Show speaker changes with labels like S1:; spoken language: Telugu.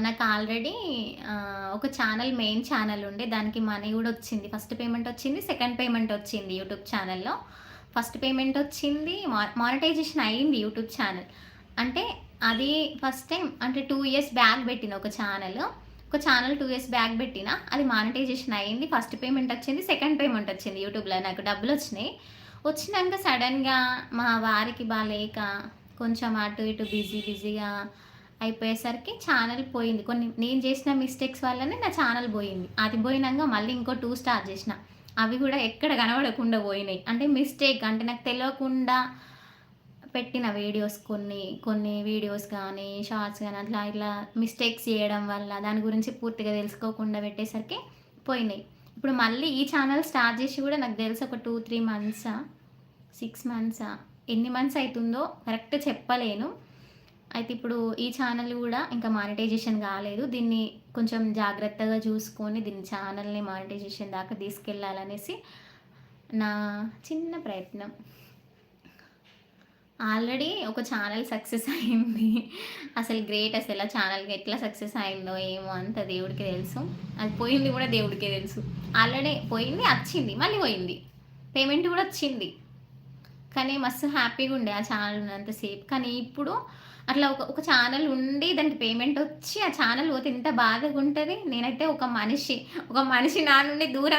S1: నాకు ఆల్రెడీ ఒక ఛానల్ మెయిన్ ఛానల్ ఉండే. దానికి మనీ గూడా వచ్చింది. ఫస్ట్ పేమెంట్ వచ్చింది. సెకండ్ పేమెంట్ వచ్చింది యూట్యూబ్ ఛానల్‌లో. ఫస్ట్ పేమెంట్ వచ్చింది. మానిటైజేషన్ అయింది యూట్యూబ్ ఛానల్. అంటే అది ఫస్ట్ టైమ్ అంటే 2 ఇయర్స్ బ్యాక్ పెట్టిన ఒక ఛానల్. ఒక ఛానల్ 2 ఇయర్స్ బ్యాక్ పెట్టిన. అది మానిటైజేషన్ అయింది. ఫస్ట్ పేమెంట్ వచ్చింది. సెకండ్ పేమెంట్ వచ్చింది యూట్యూబ్‌లో నాకు డబ్బులొచ్చినాయి. వచ్చినంక సడెన్‌గా మా వారికి బాలేక కొంచెం అటు ఇటు బిజీగా అయిపోయేసరికి ఛానెల్ పోయింది. కొన్ని నేను చేసిన మిస్టేక్స్ వల్లనే నా ఛానెల్ పోయింది. అది పోయినంక మళ్ళీ ఇంకో 2 స్టార్ట్ చేసిన. అవి గూడా ఎక్కడ కనబడకుండా పోయినాయి. అంటే మిస్టేక్ అంటే నాకు తెలవకుండా పెట్టిన వీడియోస్ కొన్ని వీడియోస్ గానీ, షార్ట్స్ గానీ అట్లా ఇట్లా మిస్టేక్స్ చేయడం వల్ల దాని గురించి పూర్తిగా తెలుసుకోకుండా పెట్టేసరికి పోయినాయి. ఇప్పుడు మళ్ళీ ఈ ఛానెల్ స్టార్ట్ చేసి గూడా నాకు తెలిసి ఒక 2, 3 మంత్సా, 6 మంత్సా ఎన్ని మంత్స్ అయితుందో కరెక్ట్ చెప్పలేను. అయితే ఇప్పుడు ఈ ఛానల్ గూడా ఇంకా మానిటైజేషన్ గాలేదు. దీన్ని కొంచెం జాగ్రత్తగా చూసుకొని దీన్ని ఛానల్‌ని మానిటైజేషన్ దాకా తీసుకెళ్ళాలనేసి నా చిన్న ప్రయత్నం. ఆల్రెడీ ఒక ఛానల్ సక్సెస్ అయింది. అసలు గ్రేట్ అసల ఛానల్‌కి ఎట్లా సక్సెస్ అయిందో ఏమో అంత దేవుడికే తెలుసు. అది పోయింది గూడా దేవుడికే తెలుసు. ఆల్రెడీ పోయింది, అచ్చింది, మళ్ళీ పోయింది. పేమెంట్ గూడా వచ్చింది. కానీ మస్తు హ్యాపీగుండే ఆ ఛానల్ ఉన్నంత సేపు. కానీ ఇప్పుడు అట్లా ఒక ఛానల్ ఉండి దానికి పేమెంట్ వచ్చి ఆ ఛానల్ పోతే ఎంత బాధగుంటది. నేనైతే ఒక మనిషి నా నుండి దూరం